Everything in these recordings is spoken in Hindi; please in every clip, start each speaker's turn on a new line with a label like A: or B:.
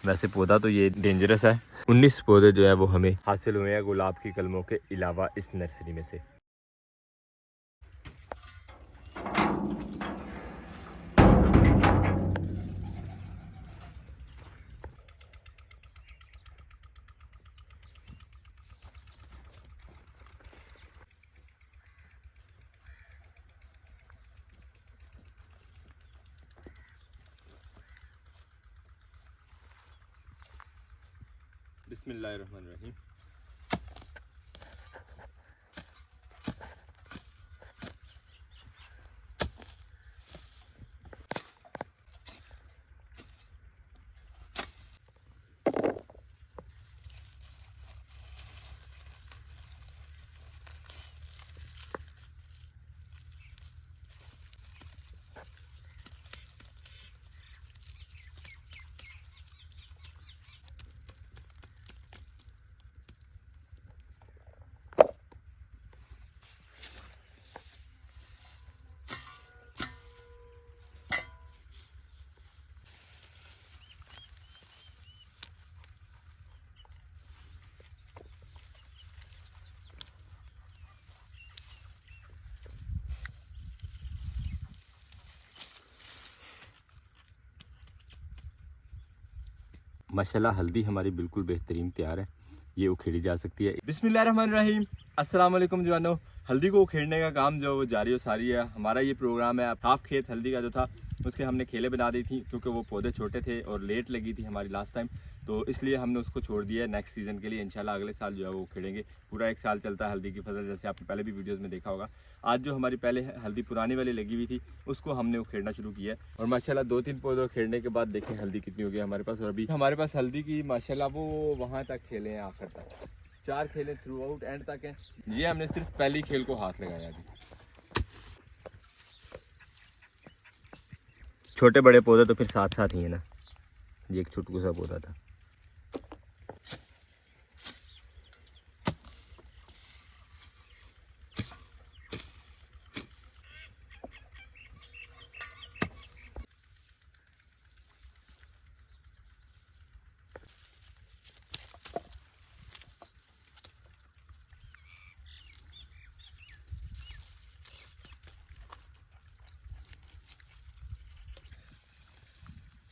A: वैसे पौधा तो ये डेंजरस है। 19 पौधे जो है वो हमें हासिल हुए हैं गुलाब की कलमों के अलावा इस नर्सरी में से। बिस्मिल्लाहिर्रहमानिर्रहीम। माशाल्लाह हल्दी हमारी बिल्कुल बेहतरीन तैयार है, ये उखेड़ी जा सकती है। बिस्मिल्लाहिर्रहमानिर्रहीम। अस्सलाम वालेकुम जवानों। हल्दी को उखेड़ने का काम जो वो जारी और सारी है। हमारा ये प्रोग्राम है। हाफ खेत हल्दी का जो था उसके हमने खेले बना दी थी, क्योंकि वो पौधे छोटे थे और लेट लगी थी हमारी लास्ट टाइम, तो इसलिए हमने उसको छोड़ दिया है नेक्स्ट सीज़न के लिए। इंशाल्लाह अगले साल जो है वो उखेड़ेंगे। पूरा 1 साल चलता है हल्दी की फसल, जैसे आपने पहले भी वीडियोज़ में देखा होगा। आज जो हमारी पहले हल्दी पुरानी वाली लगी हुई थी उसको हमने उखेड़ना शुरू किया है, और माशाल्लाह 2-3 पौधे उखेड़ने के बाद देखें हल्दी कितनी हो गई हमारे पास। और अभी हमारे पास हल्दी की माशाल्लाह वो वहाँ तक खेले हैं, आखिर तक 4 खेले थ्रू आउट एंड तक हैं। ये हमने सिर्फ पहली खेल को हाथ लगाया अभी। छोटे बड़े पौधे तो फिर साथ साथ ही है ना, ये एक छुटकू सा पौधा था।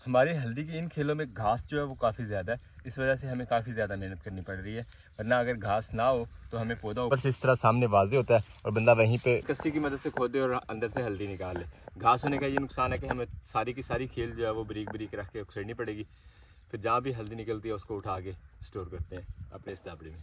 A: हमारी हल्दी की इन खेलों में घास जो है वो काफ़ी ज़्यादा है, इस वजह से हमें काफ़ी ज़्यादा मेहनत करनी पड़ रही है। वरना अगर घास ना हो तो हमें पौधा ऊपर से इस तरह सामने वाजे होता है और बंदा वहीं पे कस्सी की मदद से खोदे और अंदर से हल्दी निकाल ले। घास होने का ये नुकसान है कि हमें सारी की सारी खेल जो है वो बरीक बरीक रख के उखेड़नी पड़ेगी। फिर जहाँ भी हल्दी निकलती है उसको उठा के स्टोर करते हैं अपने इस दाबड़े में।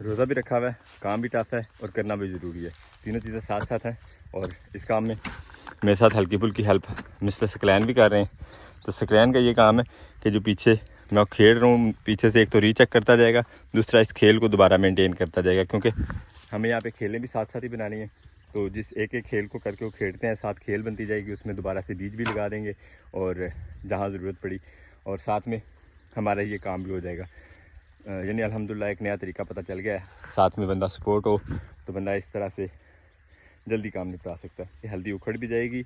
A: रोज़ा भी रखा हुआ है, काम भी टफ है और करना भी ज़रूरी है। तीनों चीज़ें साथ साथ हैं, और इस काम में मेरे साथ हल्की फुल्की हेल्प मिस्टर सकलैन भी कर रहे हैं। तो सकलैन का ये काम है कि जो पीछे मैं खेल रहा हूँ, पीछे से एक तो रीचेक करता जाएगा, दूसरा इस खेल को दोबारा मेंटेन करता जाएगा, क्योंकि हमें यहाँ पे खेलें भी साथ साथ ही बनानी है। तो जिस एक एक खेल को करके वो खेलते हैं, साथ खेल बनती जाएगी, उसमें दोबारा से बीज भी लगा देंगे और जहाँ ज़रूरत पड़ी, और साथ में हमारा ये काम भी हो जाएगा। यानी अल्हम्दुलिल्लाह एक नया तरीका पता चल गया है। साथ में बंदा सपोर्ट हो तो बंदा इस तरह से जल्दी काम निपटा सकता है। ये हल्दी उखड़ भी जाएगी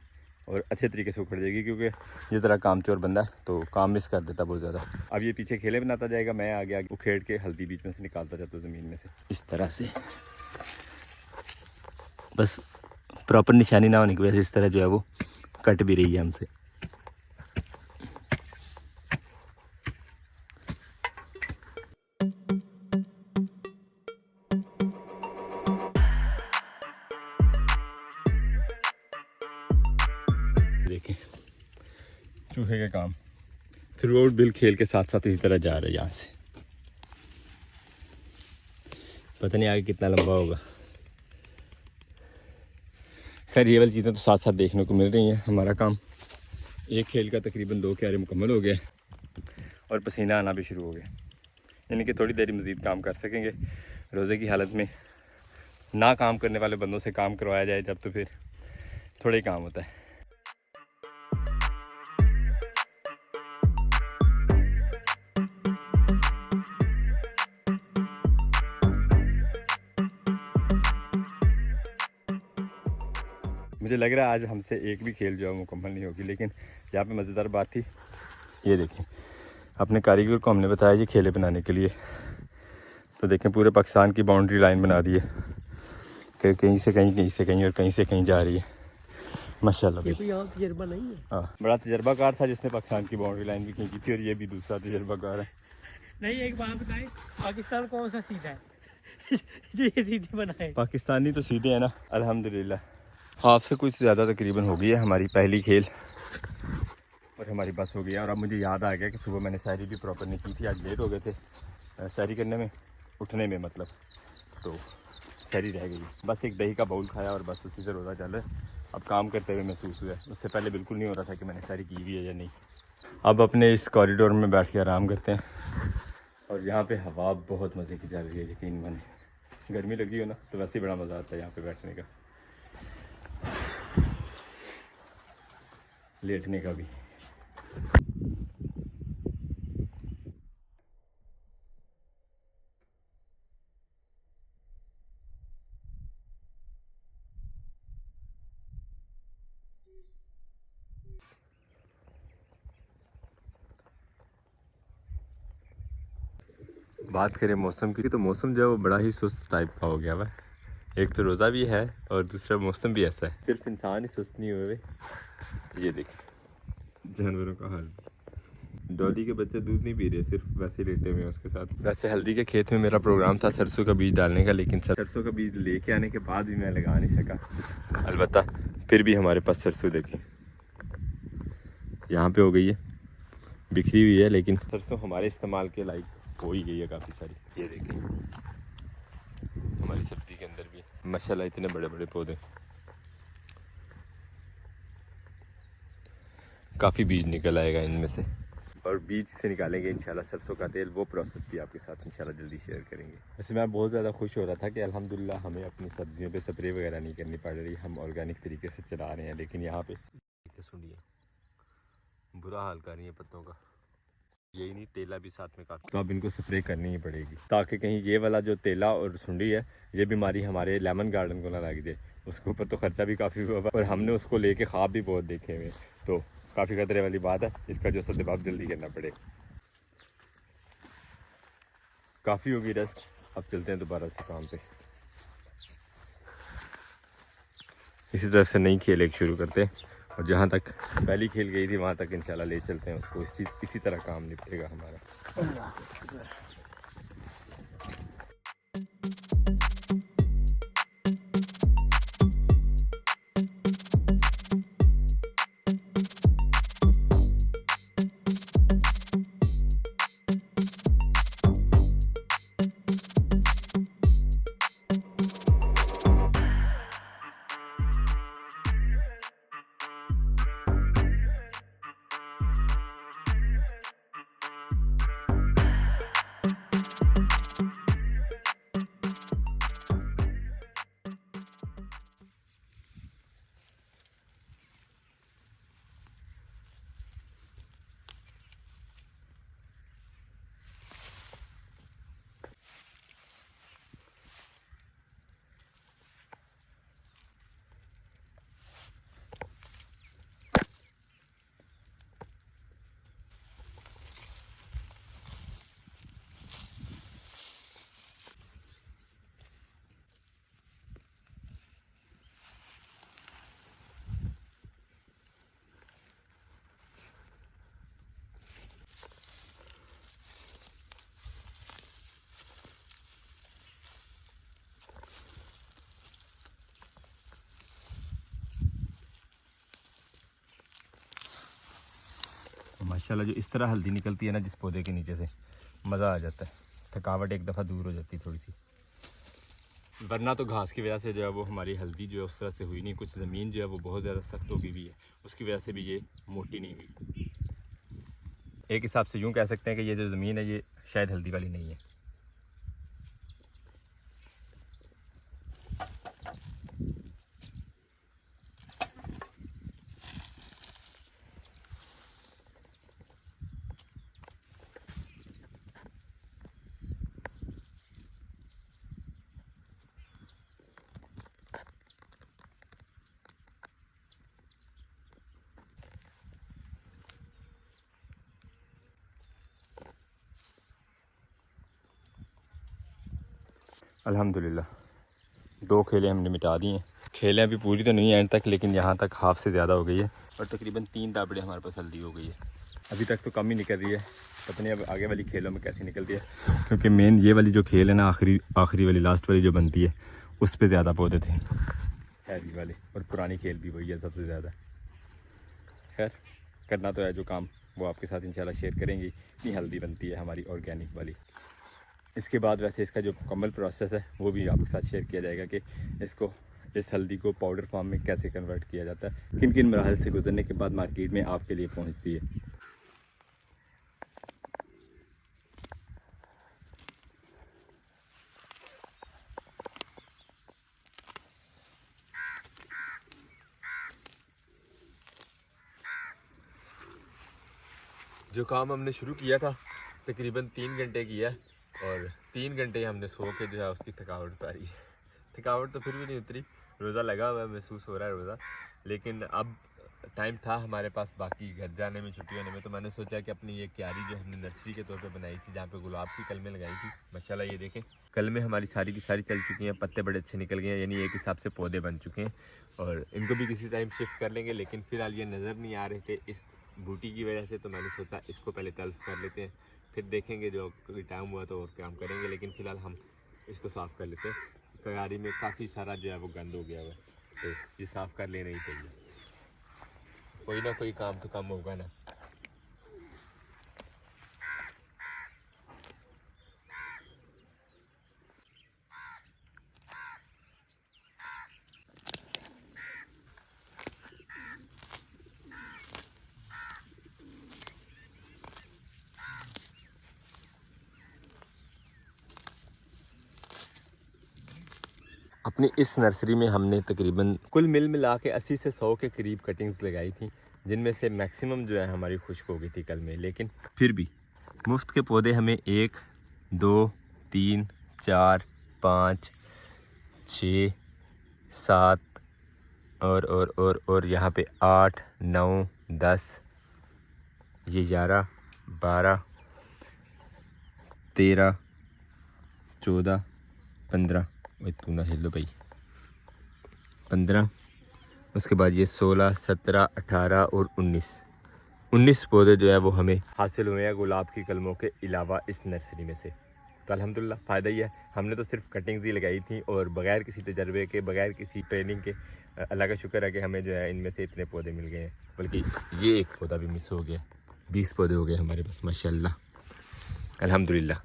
A: और अच्छे तरीके से उखड़ जाएगी, क्योंकि ये ज़रा कामचोर बंदा है तो काम मिस कर देता बहुत ज़्यादा। अब ये पीछे खेले बनाता जाएगा, मैं आगे आगे उखेड़ के हल्दी बीच में से निकालता जाता हूँ ज़मीन में से इस तरह से। बस प्रॉपर निशानी ना होने की वजह से इस तरह जो है वो कट भी रही है हमसे। देखें चूहे का काम थ्रू आउट बिल खेल के साथ साथ इसी तरह जा रहा है यहाँ से। पता नहीं आगे कितना लंबा होगा। खैर ये वाली चीज़ें तो साथ साथ देखने को मिल रही हैं। हमारा काम एक खेल का तकरीबन 2 क्यारे मुकम्मल हो गया और पसीना आना भी शुरू हो गया, यानी कि थोड़ी देर मज़ीद काम कर सकेंगे। रोज़े की हालत में ना काम करने वाले बंदों से काम करवाया जाए जब, तो फिर थोड़ा ही काम होता है। मुझे लग रहा है आज हमसे एक भी खेल जो है मुकम्मल नहीं होगी, लेकिन यहाँ पे मज़ेदार बात थी, ये देखें अपने कारीगर को हमने बताया ये खेले बनाने के लिए, तो देखें पूरे पाकिस्तान की बाउंड्री लाइन बना दी है कि कहीं से कहीं, कहीं से कहीं और कहीं से कहीं जा रही है माशाल्लाह।
B: ये कोई यहाँ तजर्बा नहीं है।
A: हाँ, बड़ा तजर्बाकार था जिसने पाकिस्तान की बाउंड्री लाइन भी खींची थी, और ये भी दूसरा तजर्बाकार है।
B: नहीं, एक बात बताएं, पाकिस्तान कौन सा सीधा है जो ये सीधे बनाए?
A: पाकिस्तानी तो सीधे है ना अल्हम्दुलिल्लाह। हाफ से कुछ ज़्यादा तकरीबन हो गई है हमारी पहली खेल, और हमारी बस हो गई है। और अब मुझे याद आ गया कि सुबह मैंने शायरी भी प्रॉपर नहीं की थी, आज लेट हो गए थे शायरी करने में, उठने में मतलब, तो शायरी रह गई। बस एक दही का बाउल खाया और बस उसी से रोज़ा चल रहा है। अब काम करते हुए महसूस हुआ है, उससे पहले बिल्कुल नहीं हो रहा था कि मैंने शायरी की हुई है या नहीं। अब अपने इस कॉरिडोर में बैठ के आराम करते हैं, और यहाँ पे हवा बहुत मज़े की चल रही है, यकीन माने। गर्मी लगी हो ना तो वैसे ही बड़ा मज़ा आता है यहाँ पे बैठने का, लेटने का भी। बात करें मौसम की, तो मौसम जो है वो बड़ा ही सुस्त टाइप का हो गया हुआ है। एक तो रोज़ा भी है और दूसरा मौसम भी ऐसा है, सिर्फ इंसान ही सुस्त नहीं हुए। ये देखिए जानवरों का हाल, डॉली के बच्चे दूध नहीं पी रहे, सिर्फ वैसे लेटे हुए हैं उसके साथ। वैसे हल्दी के खेत में मेरा प्रोग्राम था सरसों का बीज डालने का, लेकिन सरसों का बीज लेके आने के बाद भी मैं लगा नहीं सका। अलबत्ता फिर भी हमारे पास सरसों देखें यहाँ पे हो गई है, बिखरी हुई है, लेकिन सरसों हमारे इस्तेमाल के लायक हो ही गई है काफ़ी सारी। ये देखें हमारी सब्ज़ी के अंदर भी माशाल्लाह इतने बड़े बड़े पौधे, काफ़ी बीज निकल आएगा इनमें से, और बीज से निकालेंगे इंशाल्लाह सरसों का तेल। वो प्रोसेस भी आपके साथ इंशाल्लाह जल्दी शेयर करेंगे। वैसे मैं बहुत ज़्यादा खुश हो रहा था कि अल्हम्दुलिल्लाह हमें अपनी सब्जियों पे स्प्रे वगैरह नहीं करनी पड़ रही, हम ऑर्गेनिक तरीके से चला रहे हैं। लेकिन यहाँ पे सुनिए बुरा हाल कर रही है पत्तों का, यही नहीं तेला भी साथ में काट, तो अब इनको स्प्रे करनी ही पड़ेगी, ताकि कहीं ये वाला जो तेला और सुंडी है ये बीमारी हमारे लेमन गार्डन को ना लग जाए। उसके ऊपर तो खर्चा भी काफ़ी हुआ और हमने उसको लेके ख्वाब भी बहुत देखे हुए, तो काफ़ी खतरे वाली बात है। इसका जो सदबाब जल्दी करना पड़ेगा। काफ़ी होगी रेस्ट, अब चलते हैं दोबारा से काम पे। इसी तरह से नई खेल एक शुरू करते हैं, और जहाँ तक पहली खेल गई थी वहाँ तक इंशाल्लाह ले चलते हैं उसको। इसी तरह काम निपटेगा हमारा। माशाल्लाह जो इस तरह हल्दी निकलती है ना जिस पौधे के नीचे से, मज़ा आ जाता है, थकावट एक दफ़ा दूर हो जाती है थोड़ी सी। वरना तो घास की वजह से जो है वो हमारी हल्दी जो है उस तरह से हुई नहीं, कुछ ज़मीन जो है वो बहुत ज़्यादा सख्त हो गई हुई है, उसकी वजह से भी ये मोटी नहीं हुई। एक हिसाब से यूँ कह सकते हैं कि ये जो ज़मीन है ये शायद हल्दी वाली नहीं है। अल्हम्दुलिल्लाह 2 खेलें हमने मिटा दी हैं। खेलें अभी पूरी तो नहीं एंड तक, लेकिन यहाँ तक हाफ से ज़्यादा हो गई है और तकरीबन 3 दाबड़े हमारे पास हल्दी हो गई है। अभी तक तो कम ही निकल रही है, पता नहीं अब आगे वाली खेलों में कैसे निकलती है, क्योंकि मेन ये वाली जो खेल है ना, आखिरी वाली लास्ट वाली जो बनती है उस पर ज़्यादा पौधे थे हैवी वाले, और पुरानी खेल भी वही है सबसे ज़्यादा। खैर करना तो है जो काम, वो आपके साथ इंशाल्लाह शेयर करेंगे। इतनी हल्दी बनती है हमारी ऑर्गेनिक वाली। इसके बाद वैसे इसका जो मुकम्मल प्रोसेस है वो भी आपके साथ शेयर किया जाएगा कि इस हल्दी को पाउडर फॉर्म में कैसे कन्वर्ट किया जाता है, किन किन मराहल से गुजरने के बाद मार्केट में आपके लिए पहुंचती है।
C: जो काम हमने शुरू किया था तकरीबन 3 घंटे किया है, और 3 घंटे हमने सो के जो है उसकी थकावट उतारी है। थकावट तो फिर भी नहीं उतरी, रोज़ा लगा हुआ है, महसूस हो रहा है रोज़ा, लेकिन अब टाइम था हमारे पास बाकी घर जाने में, छुट्टी होने में, तो मैंने सोचा कि अपनी ये क्यारी जो हमने नर्सरी के तौर पे बनाई थी, जहाँ पे गुलाब की कलमें लगाई थी, माशाल्लाह ये देखें कलमें हमारी सारी की सारी चल चुकी हैं, पत्ते बड़े अच्छे निकल गए हैं, यानी एक हिसाब से पौधे बन चुके हैं, और इनको भी किसी टाइम शिफ्ट कर लेंगे, लेकिन फ़िलहाल ये नज़र नहीं आ रहे थे इस बूटी की वजह से, तो मैंने सोचा इसको पहले तल्फ कर लेते हैं, फिर देखेंगे जो कोई टाइम हुआ तो और काम करेंगे, लेकिन फ़िलहाल हम इसको साफ़ कर लेते हैं। क्यारी में काफ़ी सारा जो है वो गंद हो गया हुआ है, तो ये साफ़ कर लेना ही चाहिए, कोई ना कोई काम तो कम होगा ना।
A: अपनी इस नर्सरी में हमने तकरीबन कुल मिला के 80 से 100 के करीब कटिंग्स लगाई थी, जिनमें से मैक्सिमम जो है हमारी खुश्क हो गई थी कल में, लेकिन फिर भी मुफ्त के पौधे हमें 1 2 3 4 5 6 7 और यहाँ पे 8 9 10, ये 11 12 13 14 15, तू ना हिलो भाई, 15, उसके बाद ये 16 17 18 और 19 पौधे जो है वो हमें हासिल हुए हैं गुलाब की कलमों के अलावा इस नर्सरी में से। तो अल्हम्दुलिल्लाह फ़ायदा ही है, हमने तो सिर्फ कटिंग्स ही लगाई थी और बग़ैर किसी तजर्बे के, बग़ैर किसी ट्रेनिंग के, अल्लाह का शुक्र है कि हमें जो है इनमें से इतने पौधे मिल गए हैं, बल्कि ये एक पौधा भी मिस हो गया, 20 पौधे हो गए हमारे पास माशाल्लाह अल्हम्दुलिल्लाह।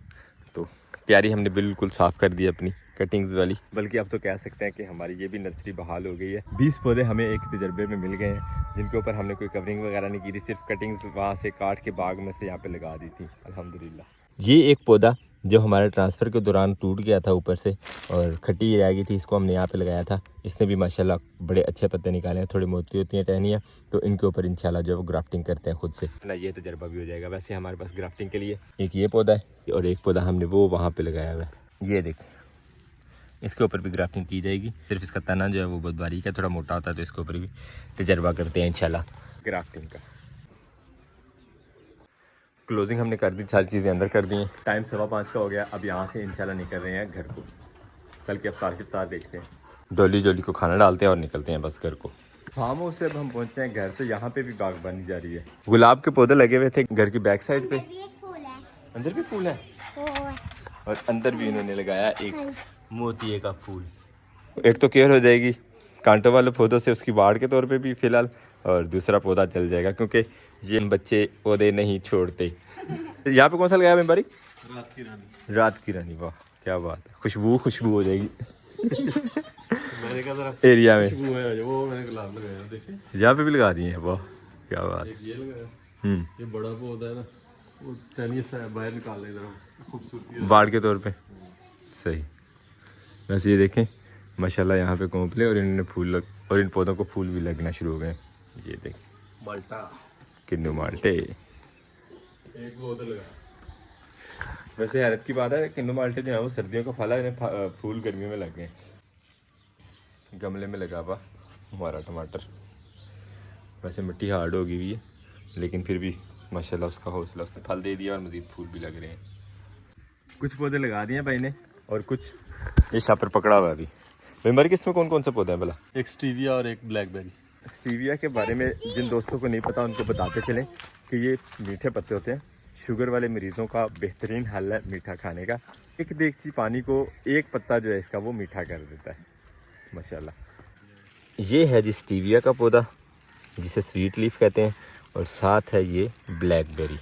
A: तो क्यारी हमने बिल्कुल साफ़ कर दी अपनी कटिंग्स वाली, बल्कि अब तो कह सकते हैं कि हमारी ये भी नर्सरी बहाल हो गई है। 20 पौधे हमें एक तजर्बे में मिल गए हैं, जिनके ऊपर हमने कोई कवरिंग वगैरह नहीं की थी, सिर्फ कटिंग्स वहाँ से काट के बाग में से यहाँ पे लगा दी थी अल्हम्दुलिल्लाह। ये एक पौधा जो हमारे ट्रांसफ़र के दौरान टूट गया था ऊपर से और खट्टी रह गई थी, इसको हमने यहाँ पे लगाया था, इसने भी माशाल्लाह बड़े अच्छे पत्ते निकाले हैं, थोड़ी मोटी होती हैं टहनियाँ, तो इनके ऊपर इंशाल्लाह जो है वो ग्राफ्टिंग करते हैं खुद से, ना ये तजर्बा भी हो जाएगा। वैसे हमारे पास ग्राफ्टिंग के लिए एक ये पौधा है और एक पौधा हमने वो वहाँ पर लगाया हुआ है, ये देखें, इसके ऊपर भी ग्राफ्टिंग की जाएगी। सिर्फ इसका तना जो है वो बहुत बारीक है, थोड़ा मोटा होता है, तो इसके ऊपर भी तजर्बा करते हैं इंशाल्लाह ग्राफ्टिंग का। क्लोजिंग हमने कर दी, सारी चीज़ें अंदर कर दी हैं। टाइम 5:15 का हो गया, अब यहाँ से इंशाल्लाह निकल रहे हैं घर को, कल के अफ्तार देखते हैं, डोली को खाना डालते हैं और निकलते हैं बस घर को। फार्म हाउस से अब हम पहुँचे हैं घर, तो यहाँ पे भी बागबानी जारी है। गुलाब के पौधे लगे हुए थे घर की बैक साइड पे, अंदर भी फूल है और अंदर भी इन्होंने लगाया एक मोतिये का फूल। एक तो केयर हो जाएगी कांटों वाले पौधों से, उसकी बाड़ के तौर पे भी फ़िलहाल, और दूसरा पौधा चल जाएगा क्योंकि ये बच्चे पौधे नहीं छोड़ते। यहाँ पे कौन सा लगाया है बारीक? रात की रानी, वाह क्या बात है, खुशबू हो जाएगी
C: मैंने कहा
A: एरिया में,
C: वो मैंने गुलाब लगाया देखे,
A: यहाँ पे भी लगा दिए हैं, वाह क्या बात।
C: ये लगाया, ये बड़ा पौधा है ना, वो टहनियाँ से बाहर निकालने जरा खूबसूरती
A: बाड़ के तौर पे सही। वैसे ये देखें माशाल्लाह यहाँ पे कोंपले और इन्होंने फूल और इन पौधों को फूल भी लगना शुरू हो गए। ये देखें
C: माल्टा,
A: किन्नू माल्टे,
C: एक पौधा लगा।
A: वैसे हैरत की बात है, किन्नू माल्टे जो है वो सर्दियों का फल है, इन्हें फूल गर्मियों में लग गए। गमले में लगा हुआ हमारा टमाटर, वैसे मिट्टी हार्ड होगी हुई है, लेकिन फिर भी माशाल्लाह उसका हौसला, उसने फल दे दिया और मज़ीद फूल भी लग रहे हैं। कुछ पौधे लगा दिए भाई ने और कुछ ये शापर पकड़ा हुआ है अभी। भाई मर किसमें कौन कौन से पौधे हैं भला?
D: एक स्टीविया और एक ब्लैकबेरी।
A: स्टीविया के बारे में जिन दोस्तों को नहीं पता उनको बताते चलें कि ये मीठे पत्ते होते हैं। शुगर वाले मरीज़ों का बेहतरीन हल है मीठा खाने का। एक देगची पानी को एक पत्ता जो है इसका वो मीठा कर देता है माशाल्लाह। ये है जी स्टीविया का पौधा जिसे स्वीट लीफ कहते हैं, और साथ है ये ब्लैकबेरी।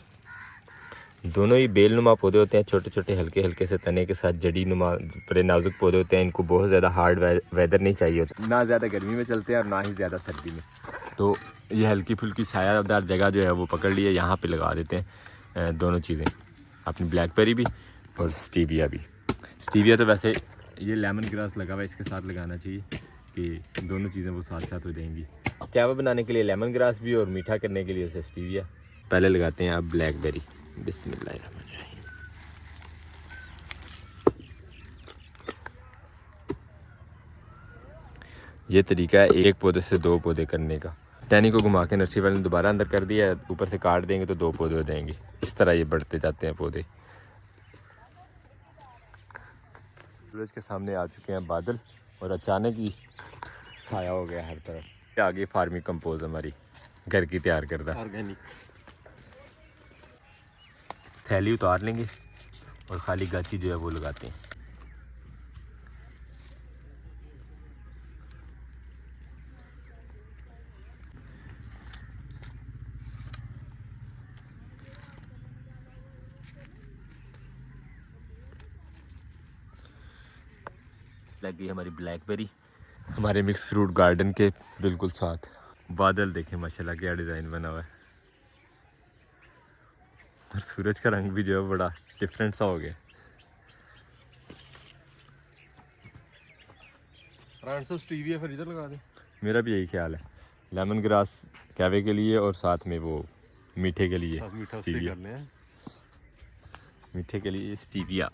A: दोनों ही बेलनुमा पौधे होते हैं, छोटे छोटे हल्के हल्के से तने के साथ जड़ी नुमा बड़े नाजुक पौधे होते हैं। इनको बहुत ज़्यादा हार्ड वेदर नहीं चाहिए होता, ना ज़्यादा गर्मी में चलते हैं और ना ही ज़्यादा सर्दी में। तो ये हल्की फुल्की सायादार जगह जो है वो पकड़ लिए, यहाँ पे लगा देते हैं दोनों चीज़ें, अपनी ब्लैकबेरी भी और स्टीविया भी। स्टीविया तो वैसे ये लेमन ग्रास लगा हुआ है, इसके साथ लगाना चाहिए कि दोनों चीज़ें वो साथ साथ हो जाएंगी। कहवा बनाने के लिए लेमन ग्रास भी और मीठा करने के लिए स्टीविया। पहले लगाते हैं अब ब्लैकबेरी। बिस्मिल्लाहिर्रहमानिर्रहीम। ये तरीका है एक पौधे से दो पौधे करने का। टहनी को घुमा के नर्सरी वाले ने दोबारा अंदर कर दिया, ऊपर से काट देंगे तो दो पौधे हो जाएंगे। इस तरह ये बढ़ते जाते हैं पौधे। सूरज के सामने आ चुके हैं बादल और अचानक ही छाया हो गया हर तरफ। आगे फार्मिंग कंपोज हमारी घर की तैयार करता
D: ऑर्गेनिक।
A: थैली उतार लेंगे और खाली गाची जो है वो लगाते हैं। लग गई हमारी ब्लैकबेरी हमारे मिक्स फ्रूट गार्डन के बिल्कुल साथ। बादल देखें माशाल्लाह क्या डिज़ाइन बना हुआ है, और सूरज का रंग भी जो है बड़ा डिफरेंट सा हो गया।
D: स्टीविया फिर इधर लगा दे।
A: मेरा भी यही ख्याल है, लेमन ग्रास कहवे के लिए और साथ में वो मीठे के लिए स्टीविया। मीठे के लिए स्टीविया।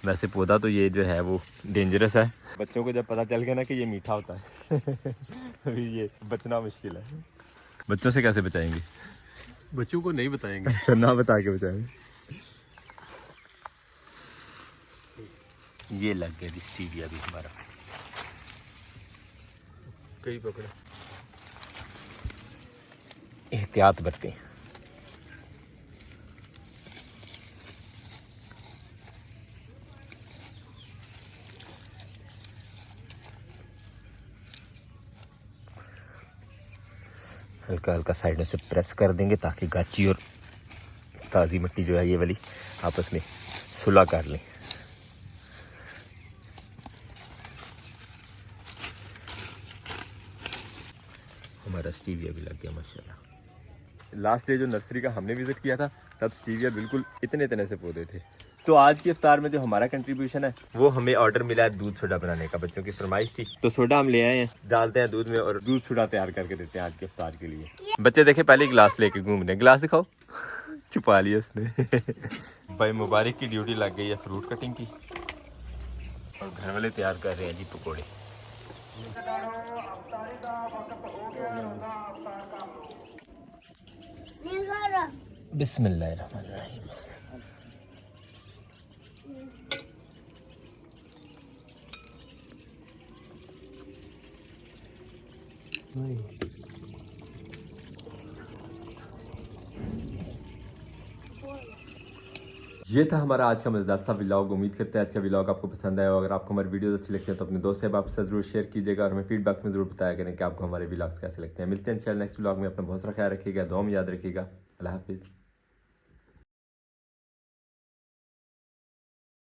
A: वैसे पौधा तो ये जो है वो डेंजरस है, बच्चों को जब पता चल गया ना कि ये मीठा होता है तो ये बचना मुश्किल है। बच्चों से कैसे बचाएंगे?
D: बच्चों को नहीं बताएंगे।
A: अच्छा, ना बता के बचाएंगे। ये लग गया स्टीविया भी हमारा।
D: कई पकड़े।
A: एहतियात बरतें। हल्का हल्का साइड से प्रेस कर देंगे ताकि गाची और ताज़ी मिट्टी जो है ये वाली आपस में सुलह कर लें। हमारा स्टीविया भी लग गया माशाल्लाह। लास्ट डे जो नर्सरी का हमने विज़िट किया था तब स्टीविया बिल्कुल इतने इतने से पौधे थे। तो आज की इफ्तार में जो हमारा कंट्रीब्यूशन है वो हमें ऑर्डर मिला है दूध सोडा बनाने का। बच्चों की फरमाइश थी तो सोडा हम ले आए हैं, डालते हैं दूध में और दूध सोडा तैयार करके देते हैं आज के इफ्तार के लिए। बच्चे देखे पहले गिलास लेके घूम रहे हैं, गिलास दिखाओ। छुपा लिया उसने। भाई मुबारक की ड्यूटी लग गई है फ्रूट कटिंग की, और घर वाले तैयार कर रहे हैं जी पकौड़े। बिस्मिल्लाहिर्रहमानिर्रहीम। ये था हमारा आज का मज़ेदार सा व्लॉग। उम्मीद करते हैं आज का व्लॉग आपको पसंद आया। अगर आपको हमारी वीडियोस अच्छी लगती है तो अपने दोस्त से आपसे ज़रूर शेयर कीजिएगा और हमें फीडबैक में ज़रूर बताया करें कि आपको हमारे व्लॉग्स कैसे लगते हैं। मिलते हैं इंशाल्लाह नेक्स्ट व्लॉग में। अपना बहुत सारा ख्याल रखिएगा, दुआ में याद रखिएगा। अल्लाह हाफिज़।